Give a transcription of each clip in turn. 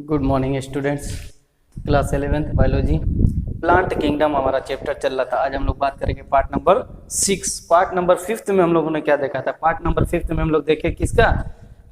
Good morning students. Class 11th biology plant kingdom हमारा chapter चल रहा था। आज हम लोग बात करेंगे पार्ट नंबर 6। पार्ट नंबर 5 में हम लोगों ने क्या देखा था? पार्ट नंबर 5 में हम लोग देखे किसका?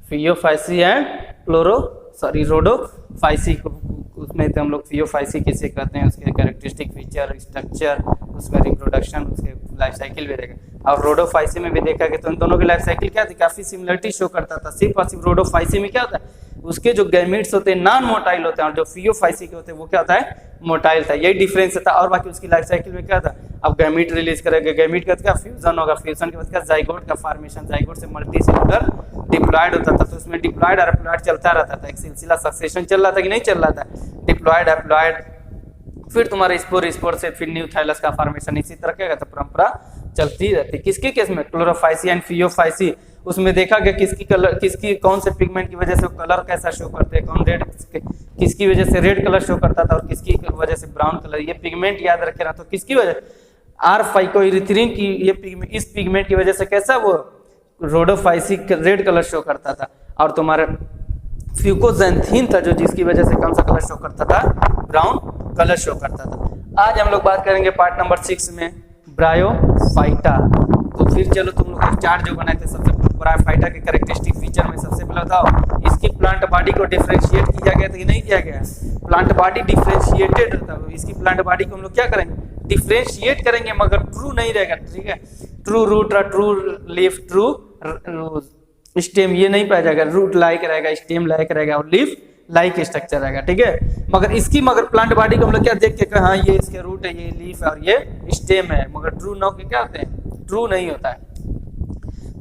फियोफाइसी एंड रोडोफाइसी को। उसमें थे हम लोग फियोफाइसी किसे कहते हैं, उसके कैरेक्टरिस्टिक फीचर, स्ट्रक्चर, उसमें रिप्रोडक्शन, उसके लाइफ साइकिल भी देखा। और रोडोफाइसी में भी देखा कि तो इन दोनों की लाइफ साइकिल क्या थी, काफी सिमिलरिटी शो करता था। सिर्फ और सिर्फ रोडोफाइसी में क्या होता है, उसके जो गैमीट्स होते हैं नॉन मोटाइल होते हैं, और जो फियोफाइसी के होते हैं वो क्या होता है, मोटाइल था। यही डिफरेंस था। और बाकी उसकी लाइफ साइकिल में क्या था, अब गैमीट रिलीज करेगा, गैमीट का फ्यूजन होगा, फ्यूजन के बाद क्या जाइगोट का फॉर्मेशन, जाइगोट से मल्टीसेलुलर डिप्लॉयड होता था। तो उसमें डिप्लॉयड और हैप्लॉयड चलता रहता था, एक सिलसिला सक्सेशन चल रहा था कि नहीं चल रहा था, डिप्लॉयड हैप्लॉयड, फिर तुम्हारे स्पोर से फिर न्यू थाइलस का फॉर्मेशन। इसी तरह क्या कहता है, परंपरा चलती रहती। किसके केस में? Chlorophyceae and Phaeophyceae. उसमें देखा गया किसकी कौन से पिगमेंट की वजह से कलर कैसा शो करते हैं, कौन रेड किसकी वजह से रेड कलर शो करता था और किसकी वजह से ब्राउन कलर। ये पिगमेंट याद रखे ना, तो किसकी वजह, आर फाइकोइरिथ्रिन की ये इस पिगमेंट की वजह से कैसा वो रोडोफाइसी रेड कलर शो करता था। और तुम्हारे फ्यूकोजेंथीन था जो जिसकी वजह से कौन सा कलर शो करता था, ब्राउन कलर शो करता था। आज हम लोग बात करेंगे पार्ट नंबर 6 में ब्रायोफाइटा। तो फिर चलो तुम लोग चार्ट जो बनाए थे, सबसे ब्रायोफाइटा के कैरेक्टरिस्टिक फीचर में सबसे पहले बताओ, इसकी प्लांट बॉडी को डिफरेंशिएट किया गया था कि नहीं किया गया? प्लांट बॉडी डिफरेंशिएटेड था। इसकी प्लांट बॉडी को हम लोग क्या करेंगे, डिफरेंशिएट करेंगे, मगर ट्रू नहीं रहेगा। ठीक है, ट्रू रूट और ट्रू लीफ, ट्रू स्टेम ये नहीं पाया जाएगा। रूट लाइक रहेगा, स्टेम लाइक रहेगा और लीफ लाइक स्ट्रक्चर रहेगा। ठीक है, मगर प्लांट बॉडी को हम लोग क्या देख के हाँ ये इसके रूट है, ये लीफ है और ये स्टेम है, मगर ट्रू नो के क्या होते हैं, ट्रू नहीं होता है।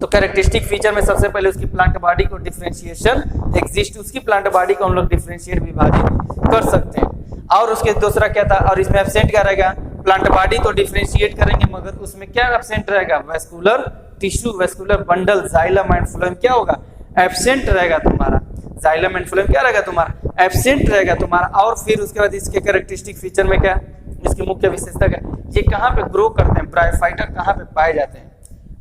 तो कैरेक्टरिस्टिक फीचर में सबसे पहले उसकी प्लांट बॉडी को डिफरेंशिएशन एग्जिस्ट, उसकी प्लांट बॉडी को हम लोग डिफरेंशिएट विभाजित कर सकते हैं। और उसके दूसरा क्या था, और इसमें एब्सेंट क्या रहेगा, प्लांट बॉडी तो डिफरेंशिएट करेंगे मगर उसमें क्या एब्सेंट रहेगा, vascular tissue, vascular bundle, xylem and phloem क्या होगा, एब्सेंट रहेगा तुम्हारा। जाइलम एंड फ्लोएम क्या रहेगा तुम्हारा, एब्सेंट रहेगा तुम्हारा। और फिर उसके बाद इसके कैरेक्टरिस्टिक फीचर में क्या, इसकी मुख्य विशेषता क्या, ये कहाँ पे ग्रो करते हैं, ब्रायोफाइटा कहाँ पे पाए जाते हैं?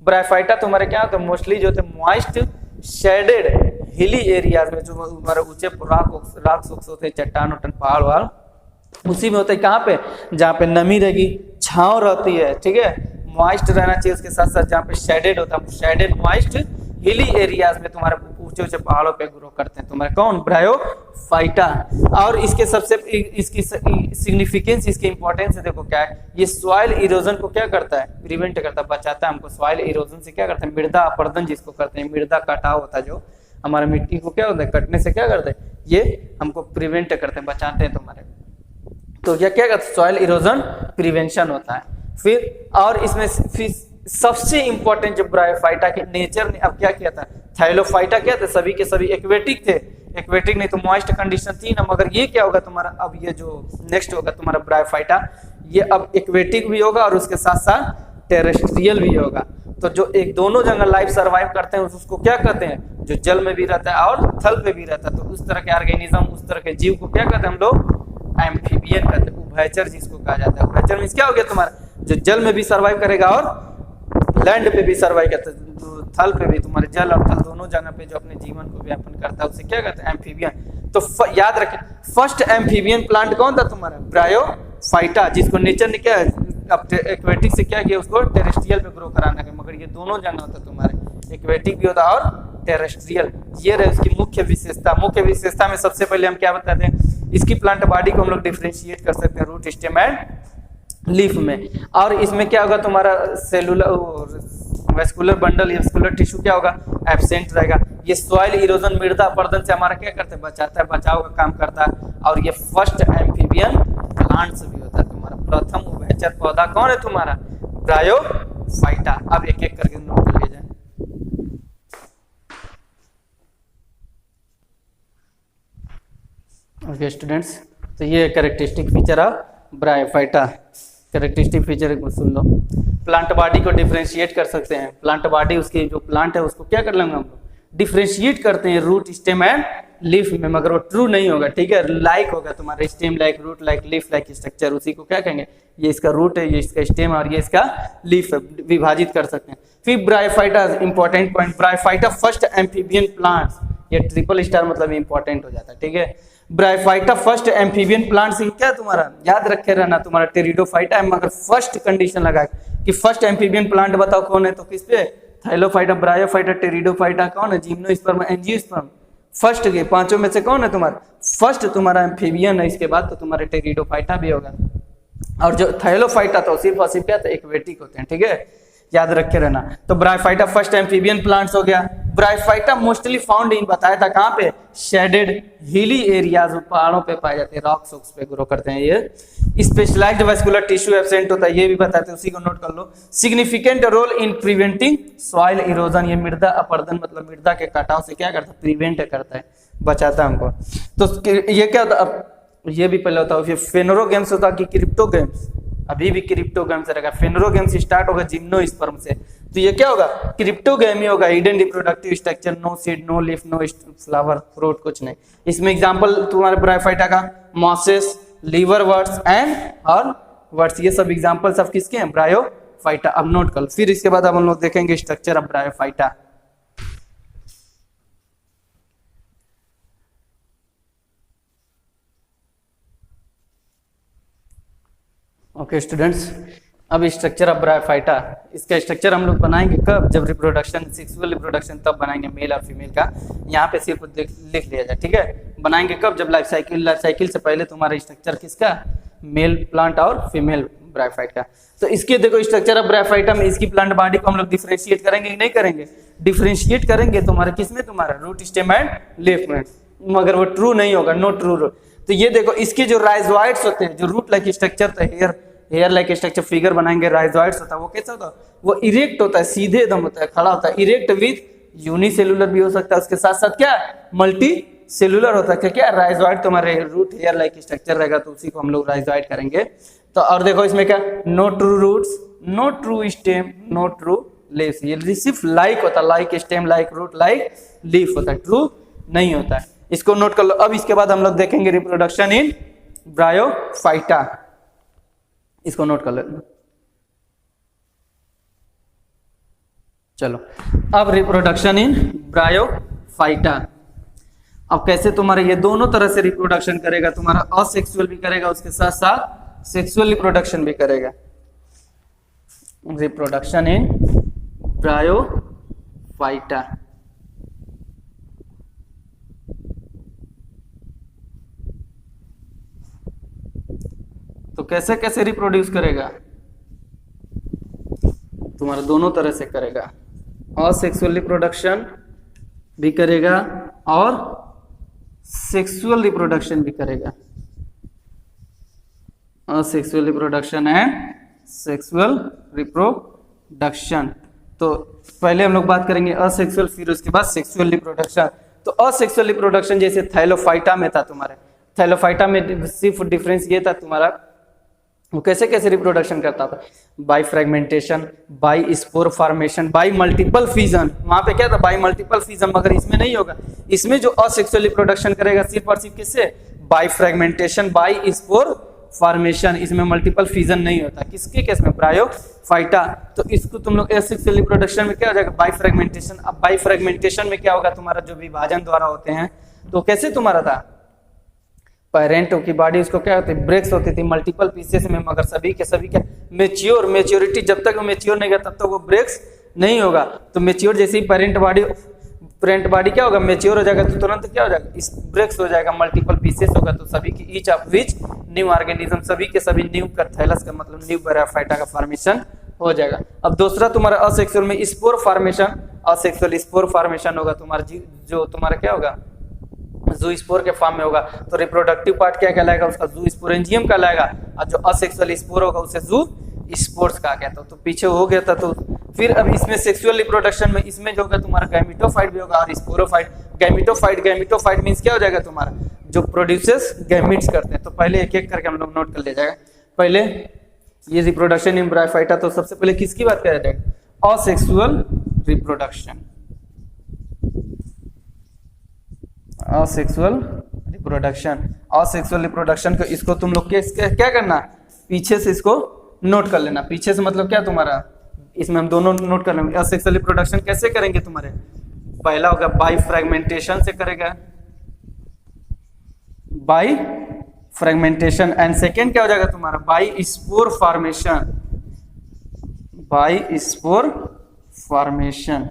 ब्रायोफाइटा तुम्हारे क्या होते हैं, मोस्टली जो होते हैं मॉइस्ट शेडेड हिली एरियाज में, जो हमारे ऊंचे रॉक्स होते हैं, चट्टान उट्टान पहाड़ वहाड़, उसी में होते हैं। कहाँ पे, जहाँ पे नमी रहेगी, छांव रहती है। ठीक है, मॉइस्ट रहना चाहिए, उसके साथ साथ जहाँ पे शेडेड होता है, शेडेड मॉइस्ट हिली एरियाज में तुम्हारे ऊंचे ऊंचे पहाड़ों पे ग्रो करते हैं तुम्हारे कौन, ब्रायोफाइटा। और इसके सबसे इसकी सिग्निफिकेंस, इसकी इंपॉर्टेंस देखो क्या है, ये सॉइल इरोजन को क्या करता है, प्रिवेंट करता है, बचाता है हमको सॉइल इरोजन से। क्या करते हैं, मृदा अपरदन जिसको करते हैं, मृदा कटाव होता है जो हमारे मिट्टी को क्या होता है, कटने से क्या करते हैं, ये हमको प्रिवेंट करते हैं, बचाते हैं तुम्हारे। तो ये क्या करते हैं, सॉइल इरोजन प्रिवेंशन होता है। फिर और इसमें सबसे इंपॉर्टेंट जो ब्रायोफाइटा के नेचर ने अब क्या किया था, थाइलोफाइटा क्या थे, सभी के सभी एक्वेटिक थे, एक्वेटिक नहीं तो मॉइस्ट कंडीशन थी ना, मगर ये क्या होगा तुम्हारा, अब ये जो नेक्स्ट होगा तुम्हारा ब्रायोफाइटा, ये अब एक्वेटिक भी होगा और उसके साथ साथ टेरेस्ट्रियल भी होगा। तो जो एक दोनों जगह लाइफ सर्वाइव करते हैं उसको क्या कहते हैं, जो जल में भी रहता है और थल पे भी रहता है। तो उस तरह के ऑर्गेनिज्म, उस तरह के जीव को क्या कहते हैं हम लोग, एम्फीबियन कहते हैं, उभयचर जिसको कहा जाता है। उभयचर मींस क्या हो गया तुम्हारा, जो जल में भी सर्वाइव करेगा और लैंड पे भी सर्वाइव करता है, थल पे भी, तुम्हारे जल और थल दोनों जगह पे जो अपने जीवन को व्यापन करता है उसे क्या कहते हैं, एम्फीबियन। तो याद रखें, फर्स्ट एम्फीबियन प्लांट कौन था तुम्हारा, ब्रायोफाइटा, जिसको नेचर ने क्या एक्वेटिक से क्या किया, उसको टेरेस्ट्रियल पे ग्रो कराना है। मगर ये दोनों जगह होता तुम्हारे, एक्वेटिक भी होता और टेरेस्ट्रियल। ये रहे उसकी मुख्य विशेषता। मुख्य विशेषता में सबसे पहले हम क्या बताते हैं, इसकी प्लांट बॉडी को हम लोग डिफरेंशिएट कर सकते हैं रूट, स्टेम एंड लीफ में। और इसमें क्या होगा तुम्हारा, cellular vascular bundle, vascular tissue क्या होगा, एब्सेंट रहेगा। ये सॉइल इरोजन, मृदा अपरदन से हमारा क्या करता है, बचाता है, बचाव का काम करता है। और ये फर्स्ट एम्फीबियन प्लांट्स भी होता है तुम्हारा। प्रथम उभयचर पौधा कौन है तुम्हारा, ब्रायोफाइटा। अब एक एक करके नोट कर लिए जाए। ओके स्टूडेंट्स, तो ये characteristic feature of bryophyta. Characteristic feature को सुन लो, प्लांट बॉडी को डिफरेंशिएट कर सकते हैं। प्लांट बॉडी, उसकी जो प्लांट है उसको क्या कर लेंगे हम लोग, डिफरेंशिएट करते हैं रूट, स्टेम एंड लीफ में, मगर वो ट्रू नहीं होगा। ठीक है, लाइक होगा तुम्हारा, stem like, root like, leaf like structure, उसी को क्या कहेंगे, ये इसका रूट है, ये इसका स्टेम और ये इसका लीफ है, विभाजित कर सकते हैं। फिर bryophyta, important point, bryophyta first amphibian plants, ये ट्रिपल स्टार मतलब इंपॉर्टेंट हो जाता है। ठीक है, ब्रायोफाइटा फर्स्ट एम्फीबियन प्लांट से क्या तुम्हारा याद रखे रहना, तुम्हारा टेरिडोफाइटा है, मगर फर्स्ट कंडीशन लगा कि फर्स्ट एम्फीबियन प्लांट बताओ कौन है, तो किस पे, थाइलोफाइटा, ब्रायोफाइटा, टेरिडोफाइटा, कौन है, जिम्नोस्पर्म, एंजियोस्पर्म, फर्स्ट के पांचों में से कौन है तुम्हारा, फर्स्ट तुम्हारा एम्फीबियन है, इसके बाद तो तुम्हारे टेरिडोफाइटा भी होगा। और जो थाइलोफाइटा तो सिर्फ और सिर्फ क्या था, एक्वेटिक होते हैं, ठीक है, याद रखे रहना। तो ब्रायोफाइटा फर्स्ट एम्फीबियन प्लांट्स हो गया। ब्रायोफाइटा मोस्टली फाउंड इन, बताया था कहाँ पे, शेडेड हिली एरियाज, पहाड़ों पे पाए जाते हैं, रॉक्स वॉक्स पे ग्रो करते हैं ये। स्पेशलाइज्ड वेस्कुलर टिश्यू एब्सेंट होता है, ये भी बताते हैं, उसी को नोट कर लो। Significant role in preventing soil erosion, ये मृदा अपरदन मतलब मृदा के कटाव से क्या करता है, प्रिवेंट करता है, बचाता है हमको। तो ये क्या होता है, ये भी पहले होता है, फेनोरोगेम्स होता है कि क्रिप्टोगेम्स, अभी भी क्रिप्टोगेम्स रहेगा, फेनोरोगेम्स स्टार्ट होगा जिम्नोस्पर्म से, तो ये क्या होगा, क्रिप्टोगेमी होगा, hidden reproductive structure, no seed, no leaf, no flower, fruit, कुछ नहीं। इसमें एग्जांपल तुम्हारे ब्रायोफाइटा का मॉसेस, लीवरवर्ट्स एंड और वर्ट्स, ये सब एग्जांपल्स ऑफ किसके हैं, ब्रायोफाइटा। अब नोट कर, फिर इसके बाद हम लोग देखेंगे structure of bryophyta. Okay students, अब स्ट्रक्चर ऑफ ब्रायोफाइटा, इसका स्ट्रक्चर हम लोग बनाएंगे कब, जब रिप्रोडक्शन, सेक्सुअल रिप्रोडक्शन तब बनाएंगे मेल और फीमेल का, यहाँ पे सिर्फ लिख लिया जाए, ठीक है। बनाएंगे कब, जब लाइफ साइकिल से पहले तुम्हारा स्ट्रक्चर किसका, मेल प्लांट और फीमेल ब्रायोफाइट का। तो इसके देखो स्ट्रक्चर ऑफ ब्रायोफाइटा में इसकी प्लांट बॉडी को हम लोग डिफरेंशिएट करेंगे कि नहीं करेंगे, डिफरेंशिएट करेंगे तुम्हारे किसमें, तुम्हारा रूट स्टेम एंड लीफ में, मगर वो ट्रू नहीं होगा, नो ट्रू रूट। तो ये देखो इसके जो राइजोइड्स होते हैं, जो रूट लाइक स्ट्रक्चर होता है, हेयर लाइक स्ट्रक्चर फिगर बनाएंगे, राइजोइड्स होता है, वो कैसा होता है, वो इरेक्ट होता है, सीधे एकदम होता है, खड़ा होता है, इरेक्ट विथ यूनिसेलुलर भी हो सकता है, उसके साथ साथ क्या मल्टी सेलुलर होता है, क्या राइजोइड तुम्हारे रूट हेयर लाइक स्ट्रक्चर रहेगा, तो उसी को हम लोग राइजोइड करेंगे। तो और देखो इसमें क्या, no true roots, no true stem, no true leaves, ये सिर्फ लाइक होता है, like stem, like root, like leaf होता है, ट्रू नहीं होता है, इसको नोट कर लो। अब इसके बाद हम लोग देखेंगे रिप्रोडक्शन इन ब्रायोफाइटा, इसको नोट कर लो। चलो अब रिप्रोडक्शन इन ब्रायोफाइटा, अब कैसे तुम्हारे ये दोनों तरह से रिप्रोडक्शन करेगा, तुम्हारा असेक्सुअल भी करेगा, उसके साथ साथ सेक्सुअल रिप्रोडक्शन भी करेगा। रिप्रोडक्शन इन ब्रायोफाइटा, तो कैसे कैसे रिप्रोड्यूस करेगा, तुम्हारा दोनों तरह से करेगा, असेक्सुअल रिप्रोडक्शन भी करेगा और सेक्सुअल रिप्रोडक्शन भी करेगा, asexual reproduction and sexual reproduction. तो पहले हम लोग बात करेंगे असेक्सुअल, फिर उसके बाद सेक्सुअल रिप्रोडक्शन। तो असेक्सुअल रिप्रोडक्शन जैसे थाइलोफाइटा में था, तुम्हारे थाइलोफाइटा में सिर्फ डिफरेंस ये था तुम्हारा, वो कैसे कैसे रिप्रोडक्शन करता था, by fragmentation, by spore formation, by multiple fission, वहां पे क्या था, बाय मल्टीपल फिजन, मगर इसमें नहीं होगा। इसमें जो असेक्सुअल रिप्रोडक्शन करेगा सिर्फ और सिर्फ किससे, by fragmentation, by spore formation, इसमें मल्टीपल फिजन नहीं होता। किसके केस में, ब्रायोफाइटा। तो इसको तुम लोग असेक्सुअल रिप्रोडक्शन में क्या हो जाएगा, बाय फ्रेगमेंटेशन। अब बाय फ्रेगमेंटेशन में क्या होगा, तुम्हारा जो विभाजन द्वारा होते हैं, तो कैसे तुम्हारा था, पेरेंट की बॉडी उसको क्या होती है, ब्रेक्स होती थी मल्टीपल पीसेस में, मगर सभी के सभी क्या मेच्योरिटी, जब तक वो मेच्योर नहीं होगा तब तक वो ब्रेक्स नहीं होगा। तो मेच्योर जैसे ही पेरेंट बॉडी क्या होगा, मेच्योर हो जाएगा, तो तुरंत क्या हो जाएगा, इस ब्रेक्स हो जाएगा, मल्टीपल पीसेस होगा, तो सभी की each of which new organism, सभी के सभी न्यू थैलस का मतलब न्यू ब्रायोफाइटा का फॉर्मेशन हो जाएगा। अब दूसरा तुम्हारा असेक्सुअल में spore formation, asexual spore formation होगा तुम्हारा, जो तुम्हारा क्या होगा, जू स्पोर के फॉर्म में होगा। तो रिप्रोडक्टिव पार्ट क्या कहलाएगा, उसका जू स्पोरेंजियम कहलाएगा, और जो असेक्सुअल स्पोर होगा उसे जू स्पोर्स कहा गया था। तो पीछे हो गया था। तो फिर अब इसमें सेक्सुअल रिप्रोडक्शन में इसमें जो होगा तुम्हारा गैमेटोफाइट भी होगा और स्पोरोफाइट। गैमेटोफाइट मींस क्या हो जाएगा, तुम्हारा जो प्रोड्यूसेस गैमीट्स करते हैं। तो पहले एक एक करके हम लोग नोट कर ले जाएगा। पहले ये रिप्रोडक्शन इन ब्रायोफाइटा, तो सबसे पहले किसकी बात करा जाएगा, असेक्सुअल रिप्रोडक्शन। असेक्सुअल रिप्रोडक्शन को इसको तुम लोग क्या करना, पीछे से इसको नोट कर लेना। पीछे से मतलब क्या तुम्हारा, इसमें हम दोनों नोट कर लेंगे। असेक्सुअल रिप्रोडक्शन कैसे करेंगे, तुम्हारे पहला होगा बाय फ्रेगमेंटेशन से करेगा, बाई फ्रेगमेंटेशन, एंड सेकेंड क्या हो जाएगा तुम्हारा by spore formation, by spore formation.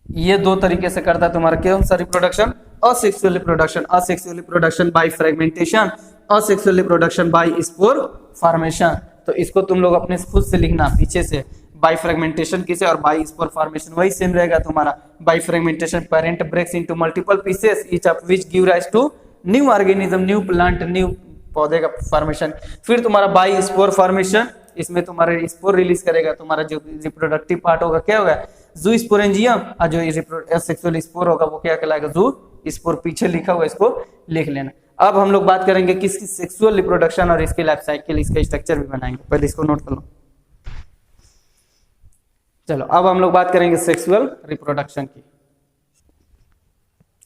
ये दो तरीके से करता है तुम्हारा कौन सा reproduction, asexual reproduction, asexual reproduction by fragmentation, asexual reproduction by spore formation. तो इसको तुम लोग अपने खुद से लिखना पीछे से, बाय फ्रेगमेंटेशन किसे और बाय स्पोर फॉर्मेशन वही सेम रहेगा तुम्हारा। By fragmentation parent breaks into multiple pieces each of which give rise to new organism, new plant, new पौधे का फॉर्मेशन। फिर तुम्हारा बाय स्पोर फॉर्मेशन, इसमें तुम्हारे स्पोर रिलीज करेगा, तुम्हारा जो रिप्रोडक्टिव पार्ट होगा क्या होगा जू स्पोरेंजियम, और जो सेक्सुअल स्पोर होगा वो क्या कहलाएगा जू स्पोर। पीछे लिखा हुआ इसको लिख लेना। अब हम लोग बात करेंगे किसकी सेक्सुअल रिप्रोडक्शन और इसकी लाइफ साइकिल, इसका स्ट्रक्चर भी बनाएंगे, पहले इसको नोट कर लो। चलो अब हम लोग बात करेंगे सेक्सुअल रिप्रोडक्शन की।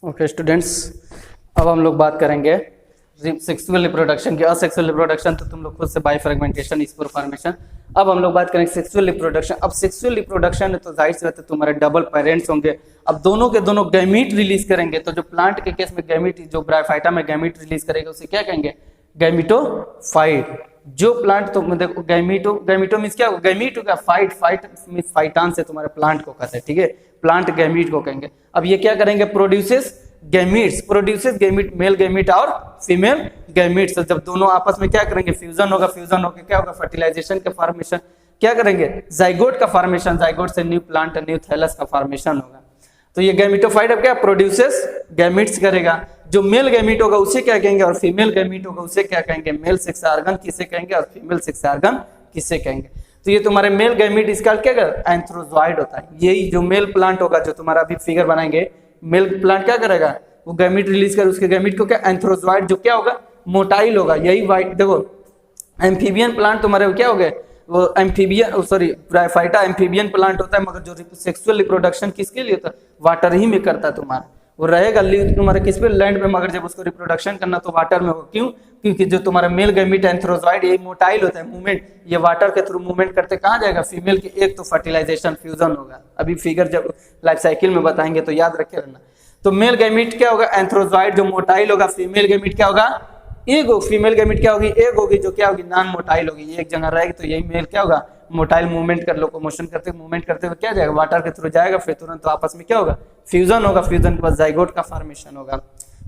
ओके स्टूडेंट्स, अब हम लोग बात करेंगे सेक्सुअल रिप्रोडक्शन की। असेक्सुअल रिप्रोडक्शन तो तुम लोग खुद से बाय फ्रेगमेंटेशन, स्पोर फॉर्मेशन। अब हम लोग बात करेंगे सेक्सुअल रिप्रोडक्शन। अब सेक्सुअल रिप्रोडक्शन तो जाहिर सी बात है तुम्हारे डबल पेरेंट्स होंगे। अब दोनों के दोनों गैमीट रिलीज करेंगे, तो जो प्लांट के केस में गैमीट, जो ब्रायोफाइटा में गैमीट रिलीज करेगा उसे क्या कहेंगे गैमीटोफाइट। जो प्लांट तो देखो गैमीटो मींस क्या, गैमीट का फाइट, फाइट मींस फाइटान से तुम्हारे प्लांट को कहते हैं, ठीक है, प्लांट गैमीट को कहेंगे। अब ये क्या करेंगे produces gametes, produces gamete, male gamete और फीमेल गैमीट्स। जब दोनों आपस में क्या करेंगे फ्यूजन होगा, फ्यूजन होकर क्या होगा फर्टिलाइजेशन का फॉर्मेशन, क्या करेंगे जाइगोट का फॉर्मेशन, जाइगोट से न्यू प्लांट, न्यू थैलस का फॉर्मेशन होगा। तो ये गैमीटोफाइट अब क्या प्रोड्यूसेस गैमीट्स करेगा। जो मेल गैमीट होगा उसे क्या कहेंगे और फीमेल गैमीट होगा उसे क्या कहेंगे, मेल सेक्स ऑर्गन किसे कहेंगे और फीमेल सेक्स ऑर्गन किसे कहेंगे। तो ये तुम्हारे मेल गैमीट इसका क्या एंथ्रोजॉइड होता है। यही जो मेल प्लांट होगा, जो तुम्हारा अभी फिगर बनाएंगे, मेल प्लांट क्या करेगा वो गैमीट रिलीज कर, उसके गैमीट को क्या एंथ्रोजॉइड, जो क्या होगा मोटाइल होगा। यही वाइट देखो एम्फीबियन प्लांट तुम्हारे क्या हो गए वो amphibian, sorry bryophyta amphibian plant होता है, मगर जो सेक्सुअल रिप्रोडक्शन किसके लिए होता है वाटर ही में करता है तुम्हारा। वो रहेगा तुम्हारे किस पे लैंड पे, मगर जब उसको रिप्रोडक्शन करना तो वाटर में होगा। क्यों? क्योंकि जो तुम्हारा मेल गैमीट एंथ्रोजॉइड ये मोटाइल होता है, मूवमेंट, ये वाटर के थ्रू मूवमेंट करते कहाँ जाएगा फीमेल की, एक तो फर्टिलाइजेशन फ्यूजन होगा। अभी फिगर जब लाइफ साइकिल में बताएंगे तो याद रखे रहना। तो मेल गैमीट क्या होगा एंथ्रोजॉइड जो मोटाइल होगा, फीमेल गैमीट क्या होगा एग होगी, फीमेल गैमीट क्या होगी एग होगी, जो क्या होगी नॉन मोटाइल होगी। ये एक जगह रहेगी तो यही मेल क्या होगा मोटाइल, मूवमेंट कर लोकोमोशन करते मूवमेंट करते हुए क्या जाएगा वाटर के थ्रू जाएगा, फिर तुरंत तो आपस में क्या होगा फ्यूजन होगा, फ्यूजन के बाद जाइगोट का फॉर्मेशन होगा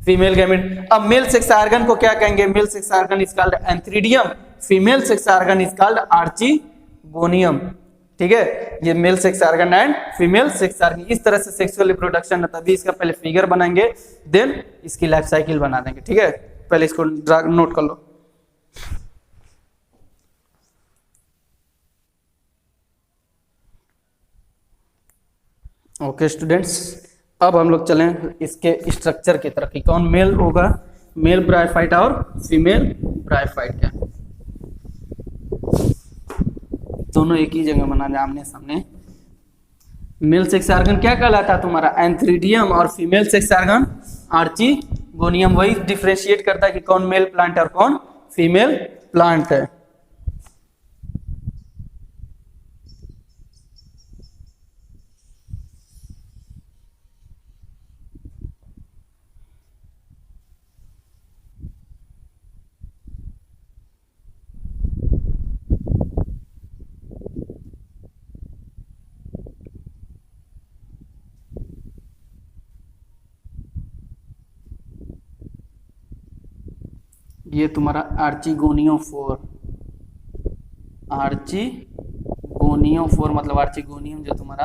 फीमेल गैमीट। अब मेल सेक्स ऑर्गन को क्या कहेंगे, male sex organ is called antheridium, female sex organ is called archegonium. ठीक है, ये male sex organ and female sex organ, इस तरह से सेक्सुअल रिप्रोडक्शन है। तभी इसका पहले फिगर बनाएंगे, देन इसकी लाइफ साइकिल बना देंगे। ठीक है, पहले इसको नोट कर लो। ओके स्टूडेंट्स, अब हम लोग चलें इसके स्ट्रक्चर की तरफ कि कौन मेल होगा, मेल ब्रायोफाइट और फीमेल ब्रायोफाइट क्या दोनों एक ही जगह बना जाए आमने सामने। मेल सेक्स ऑर्गन क्या कहलाता है तुम्हारा एंथ्रीडियम, और फीमेल सेक्स ऑर्गन आर्चिगोनियम। वही डिफरेंशिएट करता है कि कौन मेल प्लांट और कौन फीमेल प्लांट है। ये तुम्हारा आर्चिगोनियोफोर, आर्चिगोनियोफोर मतलब आर्चिगोनियम जो तुम्हारा,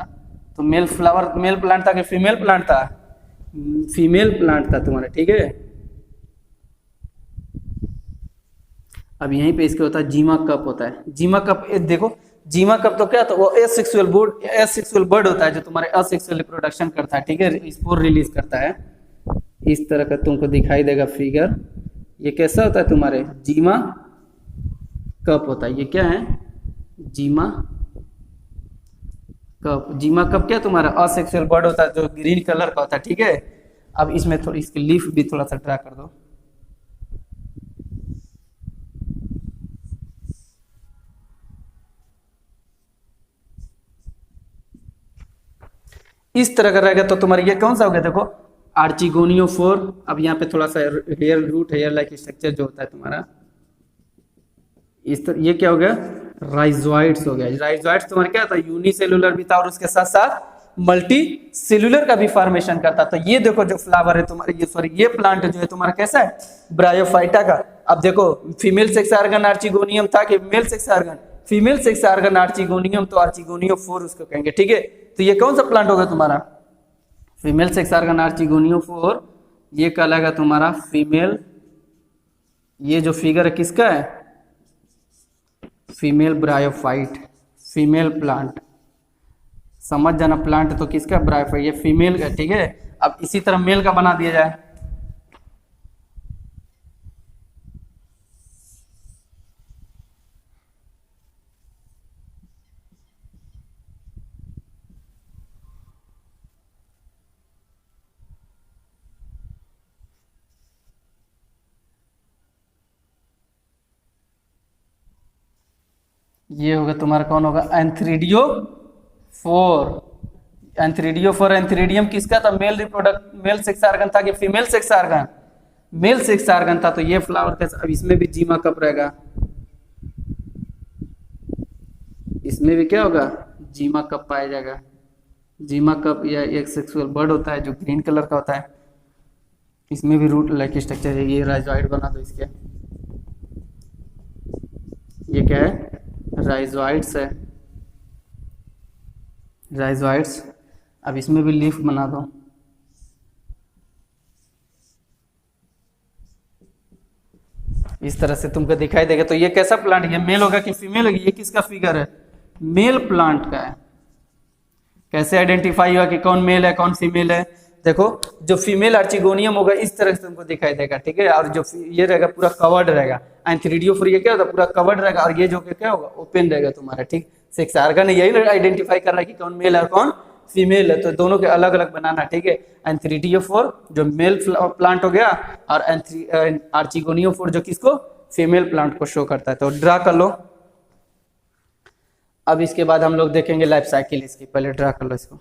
तो मेल फ्लावर मेल प्लांट था कि फीमेल प्लांट था, फीमेल प्लांट था तुम्हारा। ठीक है, अब यहीं पे इसके होता है जीमा कप होता है। जीमा कप देखो, जीमा कप तो क्या था वो एसेक्सुअल बर्ड होता है जो तुम्हारे असेक्सुअल रिप्रोडक्शन करता है। ठीक है, स्पोर रिलीज करता है, इस तरह का तुमको दिखाई देगा फिगर। ये कैसा होता है तुम्हारे जीमा कप होता है। ये क्या है जीमा कप। जीमा कप क्या तुम्हारा असेक्सुअल बर्ड होता है जो ग्रीन कलर का होता है। ठीक है, अब इसमें थोड़ी इसकी लीफ भी थोड़ा सा ड्रा कर दो। इस तरह का रहेगा तो तुम्हारी ये कौन सा हो गया देखो आर्चिगोनियोफोर, अब यहाँ पे थोड़ा सा hair root hair like structure जो होता है तुम्हारा इस तरह, ये क्या हो गया राइजोइड्स हो गया। राइजोइड्स तुम्हारा क्या था यूनिसेलुलर भी था और उसके साथ साथ मल्टी सेलुलर का भी फॉर्मेशन करता। तो ये देखो जो फ्लावर है तुम्हारा, ये सॉरी ये प्लांट जो है तुम्हारा कैसा है ब्रायोफाइटा का। अब देखो फीमेल सेक्स ऑर्गन आर्चिगोनियम था कि male sex organ, female sex organ archegonium, तो आर्चिगोनियोफोर उसको कहेंगे, ठीक है। तो ये कौन सा प्लांट होगा तुम्हारा फीमेल सेक्स ऑर्गन आर्चिगोनियोफोर, ये कहलाएगा तुम्हारा फीमेल। ये जो फिगर है किसका है फीमेल ब्रायोफाइट, फीमेल प्लांट, समझ जाना प्लांट तो किसका ब्रायोफाइट, ये फीमेल का, ठीक है। अब इसी तरह मेल का बना दिया जाए, ये होगा तुम्हारा कौन होगा एंथ्रीडियो फोर। एंथ्रीडियो फोर, एंथ्रीडियम किसका था मेल रिप्रोडक्ट, मेल सेक्स ऑर्गन था कि female sex organ, male sex organ था। तो ये फ्लावर कैसा, अब इसमें भी जीमा कप रहेगा, इसमें भी क्या होगा जीमा कप पाया जाएगा। जीमा कप या एक सेक्सुअल बर्ड होता है जो ग्रीन कलर का होता है, इसमें भी रूट लाइक स्ट्रक्चर है। ये राइजोइड बना दो इसके, ये क्या है राइजोइड्स है, राइजोइड्स। अब इसमें भी लीफ बना दो, इस तरह से तुमको दिखाई देगा। तो ये कैसा प्लांट है, मेल होगा कि फीमेल होगी, ये किसका फिगर है मेल प्लांट का है। कैसे आइडेंटिफाई हुआ कि कौन मेल है कौन फीमेल है, देखो जो फीमेल आर्चिगोनियम होगा इस तरह से तुमको दिखाई देगा, ठीक है। और जो ये रहेगा पूरा कवर्ड रहेगा, एंथ्रीडियोफोर ये क्या होता है पूरा कवर्ड रहेगा, और ये जो क्या होगा ओपन रहेगा तुम्हारा, ठीक। सेक्स ऑर्गन यही आइडेंटिफाई कर रहा है कि कौन मेल है कौन फीमेल है, तो दोनों के अलग अलग बनाना, ठीक है। एंथ्रीडियोफोर जो मेल प्लांट हो गया, और आर्चिगोनियोफोर जो किसको फीमेल प्लांट को शो करता है। तो ड्रा कर लो। अब इसके बाद हम लोग देखेंगे लाइफ साइकिल इसकी, पहले ड्रा कर लो इसको।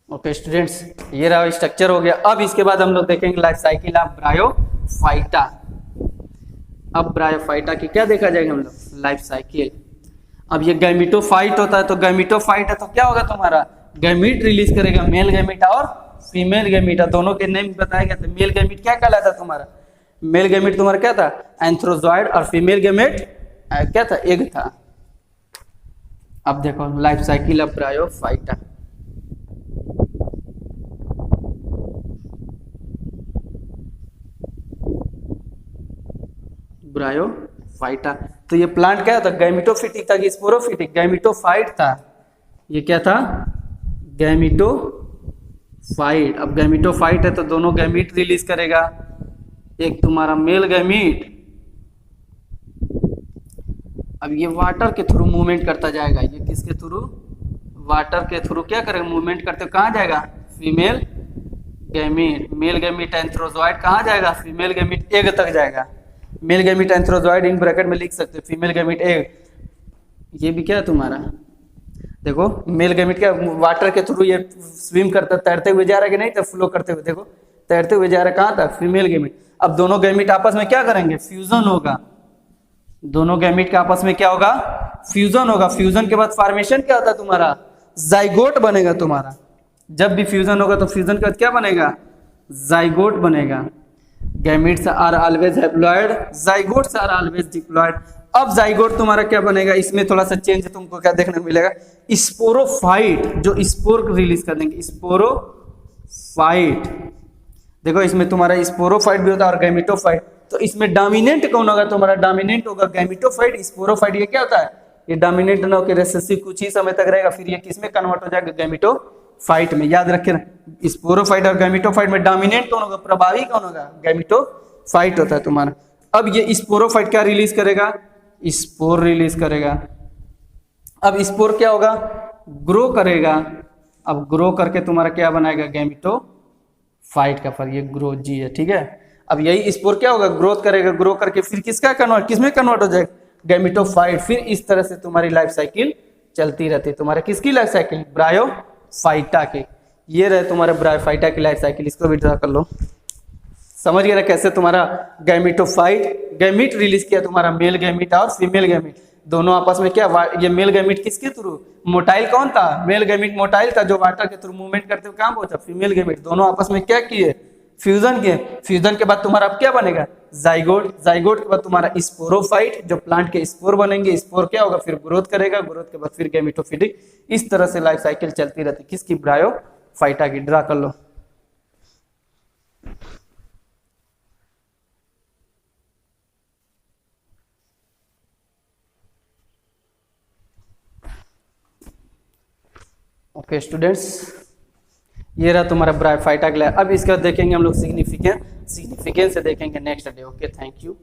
ओके स्टूडेंट्स, ये रहा स्ट्रक्चर हो गया। अब इसके बाद हम लोग देखेंगे लाइफ साइकिल ऑफ ब्रायोफाइटा। अब ब्रायोफाइटा की क्या देखा जाएगा हम लोग लाइफ साइकिल। अब ये गैमिटोफाइट होता है, तो गैमिटोफाइट है तो क्या होगा तुम्हारा गैमीट रिलीज करेगा, मेल गैमीटा और फीमेल गैमीटा, दोनों के नेम बताया गया था। मेल गैमीट क्या कहलाता तुम्हारा, मेल गैमीट तुम्हारा क्या था एंथ्रोजॉइड, और फीमेल गैमेट क्या था एग था। अब देखो life cycle of bryophyta. Bryophyta, तो ये प्लांट क्या था गैमिटोफिटिक था कि स्पोरोफिटिक, गैमिटोफाइट था। ये क्या था गैमिटोफाइट। अब गैमिटोफाइट है तो दोनों गैमीट रिलीज करेगा, एक तुम्हारा मेल गैमीट, अब ये वाटर के थ्रू मूवमेंट करता जाएगा। ये किसके थ्रू वाटर के थ्रू क्या करेगा मूवमेंट करते, कहाँ जाएगा female gamete, male gamete antherozoid कहाँ जाएगा फीमेल गैमीट एग तक जाएगा। Male gamete antherozoid in bracket में लिख सकते हो, फीमेल गैमीट एग। ये भी क्या है तुम्हारा देखो मेल गैमीट क्या वाटर के थ्रू ये स्विम करता तैरते हुए जा रहा है कि नहीं, तो फ्लो करते हुए देखो तैरते हुए जा रहा है कहाँ तक फीमेल गैमीट। अब दोनों गैमीट आपस में क्या करेंगे फ्यूजन होगा, दोनों गैमीट के आपस में क्या होगा फ्यूजन होगा। फ्यूजन के बाद फॉर्मेशन क्या होता है तुम्हारा जाइगोट बनेगा तुम्हारा। जब भी फ्यूजन होगा तो फ्यूजन के बाद क्या बनेगा जाइगोट बनेगा। Gametes are always haploid, zygotes are always diploid. अब जाइगोट तुम्हारा क्या बनेगा, इसमें थोड़ा सा चेंज तुमको क्या देखने को मिलेगा, स्पोरोफाइट जो स्पोर रिलीज कर देंगे, स्पोरोफाइट। देखो इसमें तुम्हारा स्पोरोफाइट भी होता है और गैमिटोफाइट, तो इसमें डोमिनेंट कौन होगा तुम्हारा, डोमिनेंट होगा गैमिटोफाइट। स्पोरोफाइट ये क्या होता है, ये डोमिनेंट ना होकर रिसेसिव कुछ ही समय तक रहेगा, फिर ये किसमें कन्वर्ट हो जाएगा गैमिटोफाइट में। याद रखे ना स्पोरोफाइट और गैमिटोफाइट में डोमिनेंट कौन होगा, प्रभावी कौन होगा, गैमिटोफाइट होता है तुम्हारा। अब ये स्पोरोफाइट क्या रिलीज करेगा, स्पोर रिलीज करेगा। अब स्पोर क्या होगा ग्रो करेगा, अब ग्रो करके तुम्हारा क्या बनाएगा गैमिटोफाइट का फल, ये ग्रो जी है, ठीक है। अब यही स्पोर क्या होगा, ग्रोथ करेगा, ग्रो करके फिर किसमें कन्वर्ट हो जाएगा, गैमेटोफाइट। फिर इस तरह से तुम्हारी लाइफ साइकिल चलती रहती है। तुम्हारे किसकी लाइफ साइकिल, ब्रायोफाइटा की। ये रहे तुम्हारे ब्रायोफाइटा की लाइफ साइकिल, इसको भी ड्रा कर लो। समझ गए ना कैसे तुम्हारा गैमेटोफाइट, गैमीट रिलीज किया तुम्हारा, मेल गैमीट और फीमेल गैमीट दोनों आपस में क्या, ये मेल गैमीट किसके थ्रू, मोटाइल कौन था, मेल गैमीट मोटाइल था जो वाटर के थ्रू मूवमेंट करते हुए कहां पहुंचा, फीमेल गैमीट। दोनों आपस में क्या किए, फ्यूजन किए। फ्यूजन के बाद तुम्हारा अब क्या बनेगा, जाइगोट। जाइगोट के बाद तुम्हारा स्पोरोफाइट, जो प्लांट के स्पोर बनेंगे, स्पोर क्या होगा, फिर ग्रोथ करेगा, ग्रोथ के बाद फिर गैमेटोफिटिक। इस तरह से लाइफ साइकिल चलती रहती किसकी, ब्रायोफाइटा की। ड्रा कर लो। ओके स्टूडेंट्स, ये रहा तुम्हारा ब्रायोफाइटा ग्लैंड। अब इसका देखेंगे हम लोग सिग्निफिकेंस से देखेंगे next day. Okay, thank you.